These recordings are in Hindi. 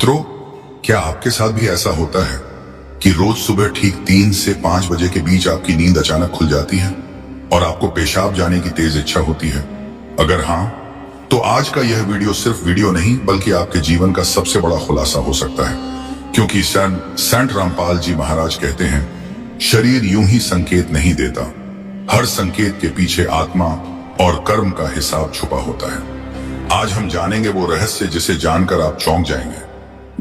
मित्रों, क्या आपके साथ भी ऐसा होता है कि रोज सुबह ठीक 3 से 5 बजे के बीच आपकी नींद अचानक खुल जाती है और आपको पेशाब जाने की तेज इच्छा होती है? अगर हाँ, तो आज का यह वीडियो सिर्फ वीडियो नहीं बल्कि आपके जीवन का सबसे बड़ा खुलासा हो सकता है, क्योंकि संत रामपाल जी महाराज कहते हैं, शरीर यूं ही संकेत नहीं देता, हर संकेत के पीछे आत्मा और कर्म का हिसाब छुपा होता है। आज हम जानेंगे वो रहस्य जिसे जानकर आप चौंक जाएंगे,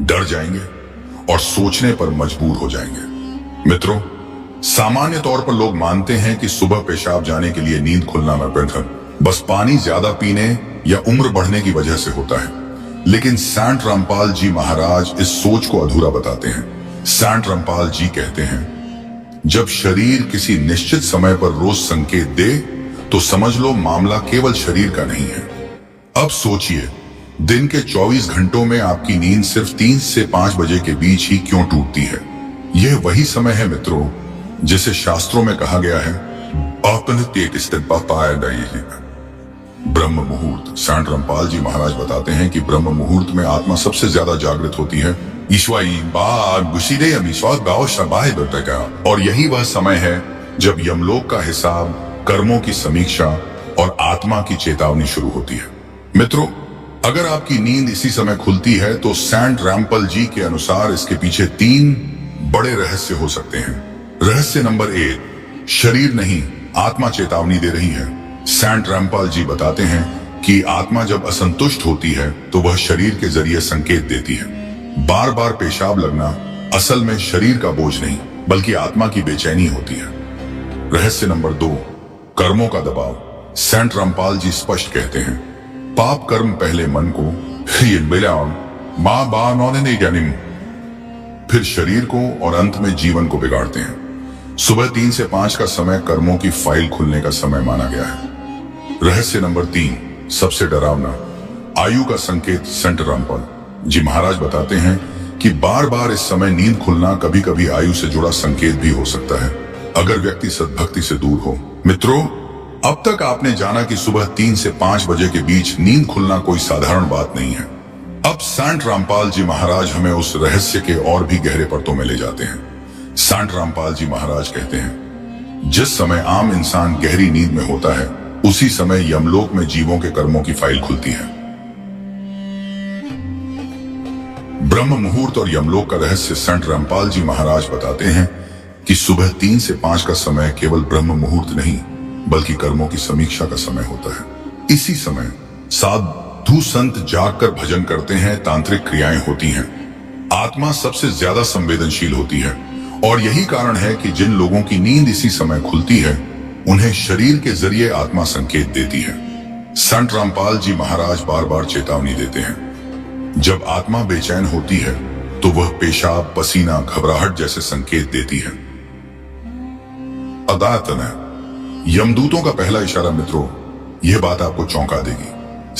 डर जाएंगे और सोचने पर मजबूर हो जाएंगे। मित्रों, सामान्य तौर पर लोग मानते हैं कि सुबह पेशाब जाने के लिए नींद खुलना बस पानी ज्यादा पीने या उम्र बढ़ने की वजह से होता है, लेकिन संत रामपाल जी महाराज इस सोच को अधूरा बताते हैं। संत रामपाल जी कहते हैं, जब शरीर किसी निश्चित समय पर रोज संकेत दे तो समझ लो मामला केवल शरीर का नहीं है। अब सोचिए, दिन के 24 घंटों में आपकी नींद सिर्फ 3 से 5 बजे के बीच ही क्यों टूटती है? यह वही समय है मित्रों, जिसे शास्त्रों में कहा गया है, ब्रह्म मुहूर्त। संत रामपाल जी महाराज बताते हैं कि ब्रह्म मुहूर्त में आत्मा सबसे ज्यादा जागृत होती है। और यही वह समय है जब यमलोक का हिसाब, कर्मों की समीक्षा और आत्मा की चेतावनी शुरू होती है। मित्रों, अगर आपकी नींद इसी समय खुलती है तो संत रामपाल जी के अनुसार इसके पीछे 3 बड़े रहस्य हो सकते हैं। रहस्य नंबर 1, शरीर नहीं, आत्मा चेतावनी दे रही है। संत रामपाल जी बताते हैं कि आत्मा जब असंतुष्ट होती है तो वह शरीर के जरिए संकेत देती है। बार बार पेशाब लगना असल में शरीर का बोझ नहीं बल्कि आत्मा की बेचैनी होती है। रहस्य नंबर 2, कर्मों का दबाव। संत रामपाल जी स्पष्ट कहते हैं, पाप कर्म पहले मन को, फिर शरीर को और अंत में जीवन को बिगाड़ते हैं। सुबह 3 से 5 का समय कर्मों की फाइल खुलने का समय माना गया है। रहस्य नंबर 3, सबसे डरावना, आयु का संकेत। संत रामपाल जी महाराज बताते हैं कि बार बार इस समय नींद खुलना कभी कभी आयु से जुड़ा संकेत भी हो सकता है, अगर व्यक्ति सद्भक्ति से दूर हो। मित्रों, अब तक आपने जाना कि सुबह 3 से 5 बजे के बीच नींद खुलना कोई साधारण बात नहीं है। अब संत रामपाल जी महाराज हमें उस रहस्य के और भी गहरे परतों में ले जाते हैं। संत रामपाल जी महाराज कहते हैं, जिस समय आम इंसान गहरी नींद में होता है, उसी समय यमलोक में जीवों के कर्मों की फाइल खुलती है। ब्रह्म मुहूर्त और यमलोक का रहस्य संत रामपाल जी महाराज बताते हैं कि सुबह 3 से 5 का समय केवल ब्रह्म मुहूर्त नहीं बल्कि कर्मों की समीक्षा का समय होता है। इसी समय साधु संत जागकर भजन करते हैं, तांत्रिक क्रियाएं होती हैं, आत्मा सबसे ज्यादा संवेदनशील होती है। और यही कारण है कि जिन लोगों की नींद इसी समय खुलती है, उन्हें शरीर के जरिए आत्मा संकेत देती है। संत रामपाल जी महाराज बार बार चेतावनी देते हैं, जब आत्मा बेचैन होती है तो वह पेशाब, पसीना, घबराहट जैसे संकेत देती है। अदातन यमदूतों का पहला इशारा। मित्रों, यह बात आपको चौंका देगी।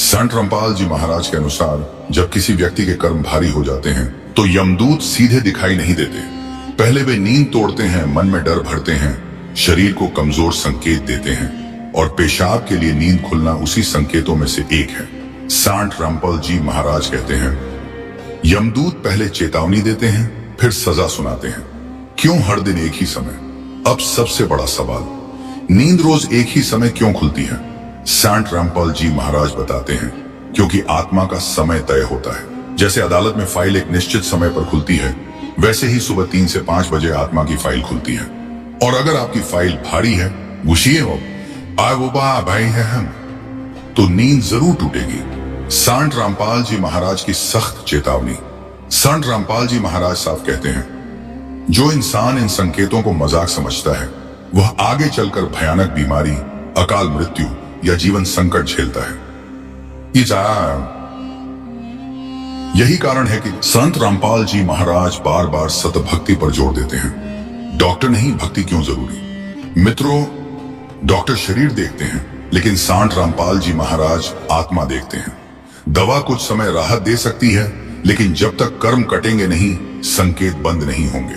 संत रामपाल जी महाराज के अनुसार जब किसी व्यक्ति के कर्म भारी हो जाते हैं तो यमदूत सीधे दिखाई नहीं देते। पहले वे नींद तोड़ते हैं, मन में डर भरते हैं, शरीर को कमजोर संकेत देते हैं, और पेशाब के लिए नींद खुलना उसी संकेतों में से एक है। संत रामपाल जी महाराज कहते हैं, यमदूत पहले चेतावनी देते हैं, फिर सजा सुनाते हैं। क्यों हर दिन एक ही समय? अब सबसे बड़ा सवाल, नींद रोज एक ही समय क्यों खुलती है? संत रामपाल जी महाराज बताते हैं, क्योंकि आत्मा का समय तय होता है। जैसे अदालत में फाइल एक निश्चित समय पर खुलती है, वैसे ही सुबह 3 से 5 बजे आत्मा की फाइल खुलती है। और अगर आपकी फाइल भारी है, तो नींद जरूर टूटेगी। संत रामपाल जी महाराज की सख्त चेतावनी। संत रामपाल जी महाराज साफ कहते हैं, जो इंसान इन संकेतों को मजाक समझता है, वह आगे चलकर भयानक बीमारी, अकाल मृत्यु या जीवन संकट झेलता है। यही कारण है कि संत रामपाल जी महाराज बार बार सतभक्ति पर जोर देते हैं। डॉक्टर नहीं, भक्ति क्यों जरूरी? मित्रों, डॉक्टर शरीर देखते हैं, लेकिन संत रामपाल जी महाराज आत्मा देखते हैं। दवा कुछ समय राहत दे सकती है, लेकिन जब तक कर्म कटेंगे नहीं, संकेत बंद नहीं होंगे।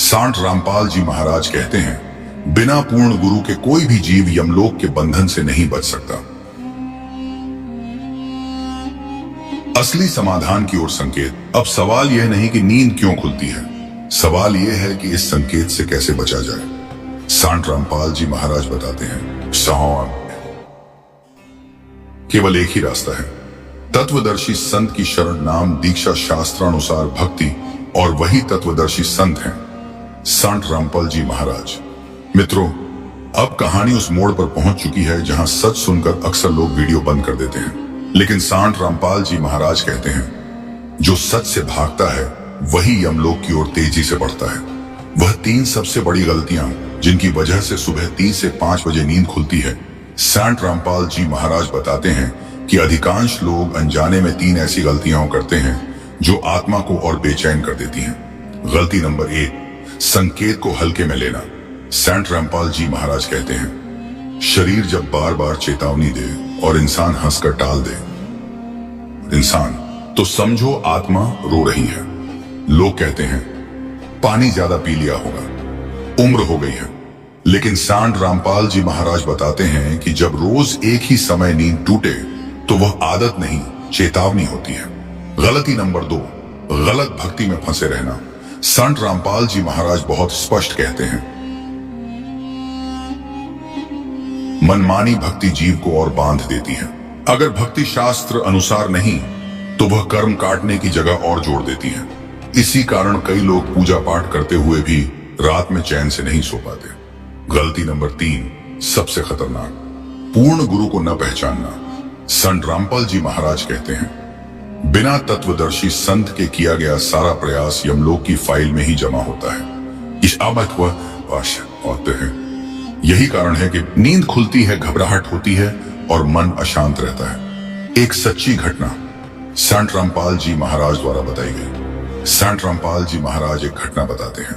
संत रामपाल जी महाराज कहते हैं, बिना पूर्ण गुरु के कोई भी जीव यमलोक के बंधन से नहीं बच सकता। असली समाधान की ओर संकेत। अब सवाल यह नहीं कि नींद क्यों खुलती है, सवाल यह है कि इस संकेत से कैसे बचा जाए। संत रामपाल जी महाराज बताते हैं, केवल एक ही रास्ता है, तत्वदर्शी संत की शरण नाम दीक्षा शास्त्रानुसार भक्ति, और वही तत्वदर्शी संत हैं संत रामपाल जी महाराज। मित्रों, अब कहानी उस मोड़ पर पहुंच चुकी है जहां सच सुनकर अक्सर लोग वीडियो बंद कर देते हैं, लेकिन संत रामपाल जी महाराज कहते हैं, जो सच से भागता है वही यमलोक की ओर तेजी से बढ़ता है। वह 3 सबसे बड़ी गलतियां जिनकी वजह से सुबह 3 से 5 बजे नींद खुलती है। संत रामपाल जी महाराज बताते हैं कि अधिकांश लोग अनजाने में 3 ऐसी गलतियां करते हैं जो आत्मा को और बेचैन कर देती हैं। गलती नंबर 1, संकेत को हल्के में लेना। संत रामपाल जी महाराज कहते हैं, शरीर जब बार बार चेतावनी दे और इंसान हंसकर टाल दे तो समझो आत्मा रो रही है। लोग कहते हैं पानी ज्यादा पी लिया होगा, उम्र हो गई है, लेकिन संत रामपाल जी महाराज बताते हैं कि जब रोज एक ही समय नींद टूटे तो वह आदत नहीं, चेतावनी होती है। गलती नंबर 2, गलत भक्ति में फंसे रहना। संत रामपाल जी महाराज बहुत स्पष्ट कहते हैं, मनमानी भक्ति जीव को और बांध देती है। अगर भक्ति शास्त्र अनुसार नहीं तो वह कर्म काटने की जगह और जोड़ देती है। इसी कारण कई लोग पूजा पाठ करते हुए भी रात में चैन से नहीं सो पाते। गलती नंबर 3, सबसे खतरनाक, पूर्ण गुरु को न पहचानना। संत रामपाल जी महाराज कहते हैं, बिना तत्वदर्शी संत के किया गया सारा प्रयास यमलोक की फाइल में ही जमा होता है। इस अमत होते हैं। यही कारण है कि नींद खुलती है, घबराहट होती है और मन अशांत रहता है। एक सच्ची घटना संत रामपाल जी महाराज द्वारा बताई गई। संत रामपाल जी महाराज एक घटना बताते हैं।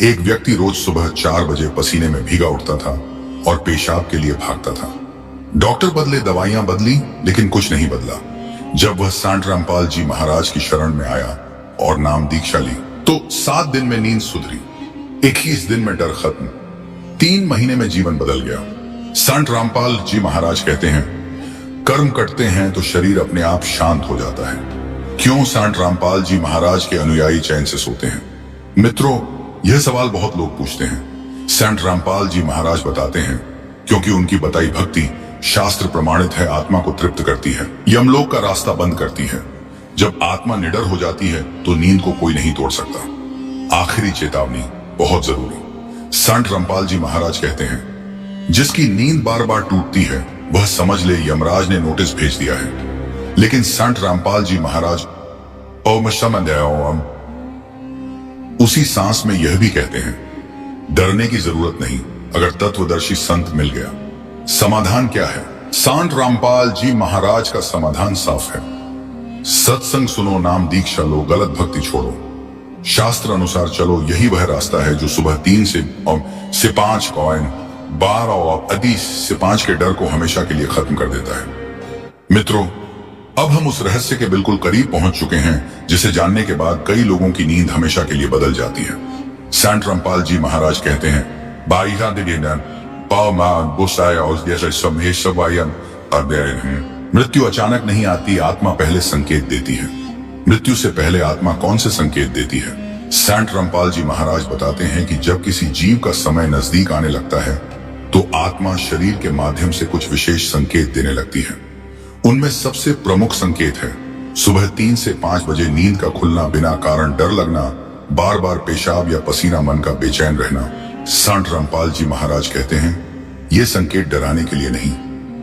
एक व्यक्ति रोज सुबह 4 बजे पसीने में भीगा उठता था और पेशाब के लिए भागता था। डॉक्टर बदले, दवाइयां बदली, लेकिन कुछ नहीं बदला। जब वह संत रामपाल जी महाराज की शरण में आया और नाम दीक्षा ली तो 7 दिन में नींद सुधरी, 21 दिन में डर खत्म, 3 महीने में जीवन बदल गया। संत रामपाल जी महाराज कहते हैं, कर्म करते हैं तो शरीर अपने आप शांत हो जाता है। क्यों संत रामपाल जी महाराज के अनुयायी चैन से सोते हैं? मित्रों, यह सवाल बहुत लोग पूछते हैं। संत रामपाल जी महाराज बताते हैं, क्योंकि उनकी बताई भक्ति शास्त्र प्रमाणित है, आत्मा को तृप्त करती है, यमलोक का रास्ता बंद करती है। जब आत्मा निडर हो जाती है तो नींद को कोई नहीं तोड़ सकता। आखिरी चेतावनी बहुत जरूरी। संत रामपाल जी महाराज कहते हैं, जिसकी नींद बार बार टूटती है वह समझ ले यमराज ने नोटिस भेज दिया है। लेकिन संत रामपाल जी महाराज उसी सांस में यह भी कहते हैं, डरने की जरूरत नहीं अगर तत्वदर्शी संत मिल गया। समाधान क्या है? संत रामपाल जी महाराज का समाधान साफ है। सत्संग सुनो, नाम दीक्षा लो, गलत भक्ति छोड़ो, शास्त्र अनुसार चलो। यही वह रास्ता है जो सुबह 3 से 5 कॉइन 12 और अधिक से 5 के डर को हमेशा के लिए खत्म कर देता है। मित्रों, अब हम उस रहस्य के बिल्कुल करीब पहुंच चुके हैं जिसे जानने के बाद कई लोगों की नींद हमेशा के लिए बदल जाती है। संत रामपाल जी महाराज कहते हैं, मृत्यु अचानक नहीं आती, आत्मा पहले संकेत देती है। मृत्यु से पहले आत्मा कौन से संकेत देती है? संत रामपाल जी महाराज बताते हैं कि जब किसी जीव का समय नजदीक आने लगता है तो आत्मा शरीर के माध्यम से कुछ विशेष संकेत देने लगती है। उनमें सबसे प्रमुख संकेत है सुबह 3 से 5 बजे नींद का खुलना, बिना कारण डर लगना, बार बार पेशाब या पसीना, मन का बेचैन रहना। संत रामपाल जी महाराज कहते हैं, ये संकेत डराने के लिए नहीं,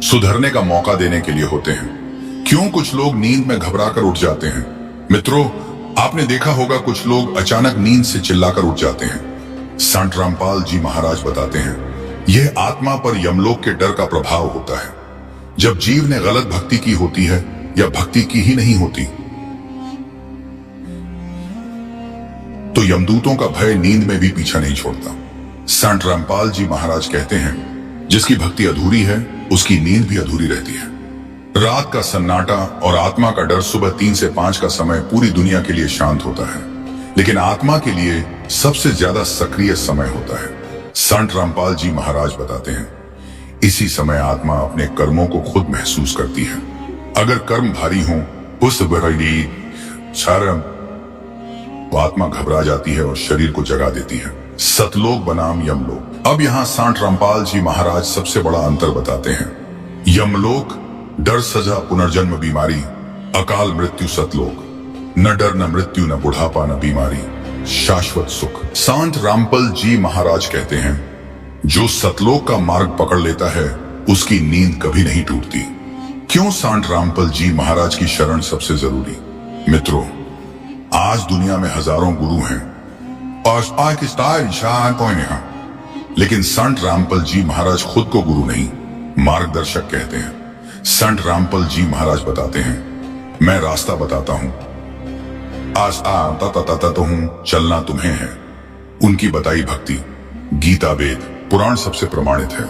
सुधरने का मौका देने के लिए होते हैं। क्यों कुछ लोग नींद में घबराकर उठ जाते हैं? मित्रों, आपने देखा होगा कुछ लोग अचानक नींद से चिल्लाकर उठ जाते हैं। संत रामपाल जी महाराज बताते हैं, यह आत्मा पर यमलोक के डर का प्रभाव होता है। जब जीव ने गलत भक्ति की होती है या भक्ति की ही नहीं होती तो यमदूतों का भय नींद में भी पीछा नहीं छोड़ता। संत रामपाल जी महाराज कहते हैं, जिसकी भक्ति अधूरी है उसकी नींद भी अधूरी रहती है। रात का सन्नाटा और आत्मा का डर, सुबह 3 से 5 का समय पूरी दुनिया के लिए शांत होता है, लेकिन आत्मा के लिए सबसे ज्यादा सक्रिय समय होता है। संत रामपाल जी महाराज बताते हैं, इसी समय आत्मा अपने कर्मों को खुद महसूस करती है। अगर कर्म भारी हो उस बड़ी शर्म आत्मा घबरा जाती है और शरीर को जगा देती है। सतलोक बनाम यमलोक। अब यहाँ सांट रामपाल जी महाराज सबसे बड़ा अंतर बताते हैं। यमलोक डर, सजा, पुनर्जन्म, बीमारी, अकाल मृत्यु। सतलोक न डर, न मृत्यु, न बुढ़ापा, न बीमारी, शाश्वत सुख। सांट रामपाल जी महाराज कहते हैं, जो सतलोक का मार्ग पकड़ लेता है उसकी नींद कभी नहीं टूटती। क्यों सांट रामपाल जी महाराज की शरण सबसे जरूरी? मित्रों, आज दुनिया में हजारों गुरु हैं और कोई नहीं, लेकिन संत रामपाल जी महाराज खुद को गुरु नहीं, मार्गदर्शक कहते हैं। संत रामपाल जी महाराज बताते हैं, मैं रास्ता बताता हूं, तो हूं, चलना तुम्हें है। उनकी बताई भक्ति, गीता, वेद, पुराण सबसे प्रमाणित है।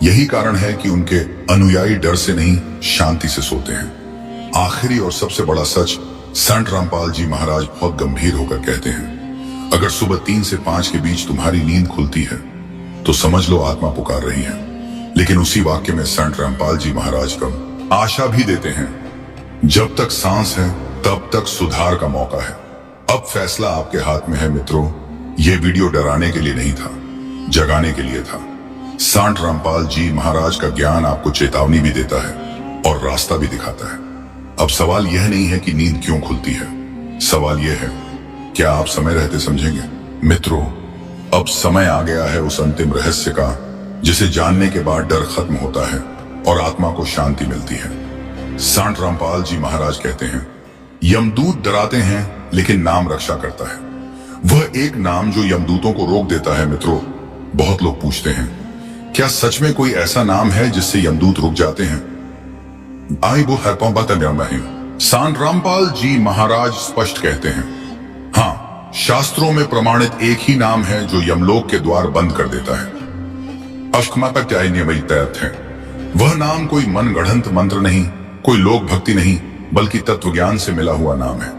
यही कारण है कि उनके अनुयायी डर से नहीं, शांति से सोते हैं। आखिरी और सबसे बड़ा सच, संत रामपाल जी महाराज बहुत गंभीर होकर कहते हैं, अगर सुबह 3 से 5 के बीच तुम्हारी नींद खुलती है तो समझ लो आत्मा पुकार रही है। लेकिन उसी वाक्य में संत रामपाल जी महाराज कम आशा भी देते हैं, जब तक सांस है तब तक सुधार का मौका है। अब फैसला आपके हाथ में है मित्रों। यह वीडियो डराने के लिए नहीं था, जगाने के लिए था। संत रामपाल जी महाराज का ज्ञान आपको चेतावनी भी देता है और रास्ता भी दिखाता है। अब सवाल यह नहीं है कि नींद क्यों खुलती है, सवाल यह है, क्या आप समय रहते समझेंगे? मित्रों, अब समय आ गया है उस अंतिम रहस्य का, जिसे जानने के बाद डर खत्म होता है और आत्मा को शांति मिलती है। संत रामपाल जी महाराज कहते हैं, यमदूत डराते हैं लेकिन नाम रक्षा करता है। वह एक नाम जो यमदूतों को रोक देता है। मित्रों, बहुत लोग पूछते हैं, क्या सच में कोई ऐसा नाम है जिससे यमदूत रुक जाते हैं? संत रामपाल जी महाराज स्पष्ट कहते हैं, हाँ, शास्त्रों में प्रमाणित एक ही नाम है जो यमलोक के द्वार बंद कर देता है। है वह नाम कोई मनगढ़ंत मंत्र नहीं, कोई लोक भक्ति नहीं, बल्कि तत्वज्ञान से मिला हुआ नाम है।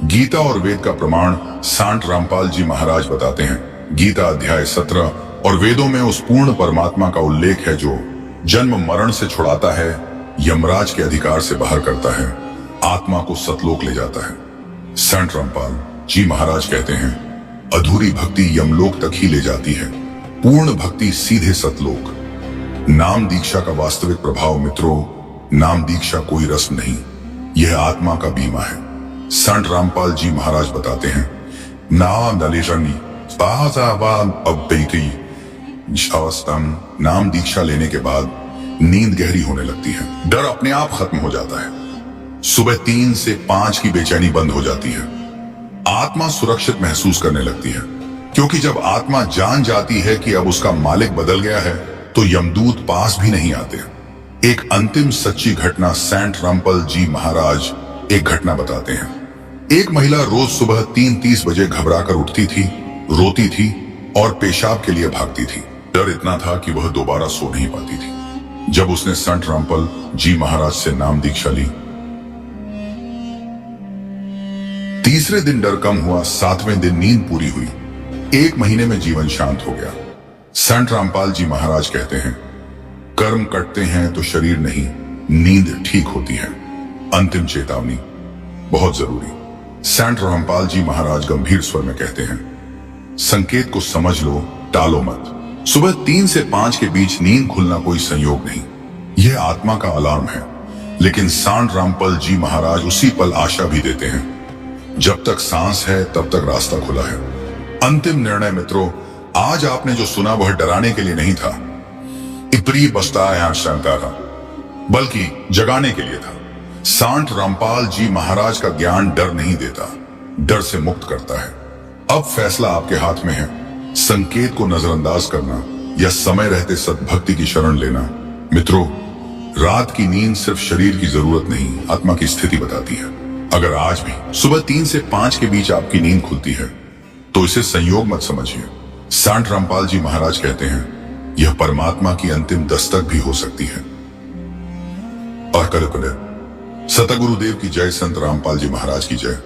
गीता और वेद का प्रमाण संत रामपाल जी महाराज बताते हैं। गीता अध्याय 17 और वेदों में उस पूर्ण परमात्मा का उल्लेख है जो जन्म मरण से छुड़ाता है, यमराज के अधिकार से बाहर करता है, आत्मा को सतलोक ले जाता है। संत रामपाल जी महाराज कहते हैं, अधूरी भक्ति यमलोक तक ही ले जाती है, पूर्ण भक्ति सीधे सतलोक। नाम दीक्षा का वास्तविक प्रभाव मित्रों, नाम दीक्षा कोई रस्म नहीं, यह आत्मा का बीमा है। संत रामपाल जी महाराज बताते हैं, नाम दीक्षा लेने के बाद नींद गहरी होने लगती है, डर अपने आप खत्म हो जाता है, सुबह 3 से 5 की बेचैनी बंद हो जाती है, आत्मा सुरक्षित महसूस करने लगती है। क्योंकि जब आत्मा जान जाती है कि अब उसका मालिक बदल गया है तो यमदूत पास भी नहीं आते। एक अंतिम सच्ची घटना संत रामपाल जी महाराज एक घटना बताते हैं। एक महिला रोज सुबह 3:30 बजे घबरा कर उठती थी, रोती थी और पेशाब के लिए भागती थी। डर इतना था कि वह दोबारा सो नहीं पाती थी। जब उसने संत रामपाल जी महाराज से नाम दीक्षा ली, तीसरे दिन डर कम हुआ, 7वें दिन नींद पूरी हुई, 1 महीने में जीवन शांत हो गया। संत रामपाल जी महाराज कहते हैं, कर्म कटते हैं तो शरीर नहीं, नींद ठीक होती है। अंतिम चेतावनी बहुत जरूरी। संत रामपाल जी महाराज गंभीर स्वर में कहते हैं, संकेत को समझ लो, टालो मत। सुबह 3 से 5 के बीच नींद खुलना कोई संयोग नहीं, यह आत्मा का अलार्म है। लेकिन संत रामपाल जी महाराज उसी पल आशा भी देते हैं, जब तक सांस है तब तक रास्ता खुला है। अंतिम निर्णय मित्रों, आज आपने जो सुना वह डराने के लिए नहीं था, इतनी बस्ता था, बल्कि जगाने के लिए था। संत रामपाल जी महाराज का ज्ञान डर नहीं देता, डर से मुक्त करता है। अब फैसला आपके हाथ में है, संकेत को नजरअंदाज करना या समय रहते सद्भक्ति की शरण लेना। मित्रों, रात की नींद सिर्फ शरीर की जरूरत नहीं, आत्मा की स्थिति बताती है। अगर आज भी सुबह 3 से 5 के बीच आपकी नींद खुलती है तो इसे संयोग मत समझिए। संत रामपाल जी महाराज कहते हैं, यह परमात्मा की अंतिम दस्तक भी हो सकती है। और कल सतगुरुदेव की जय, संत रामपाल जी महाराज की जय।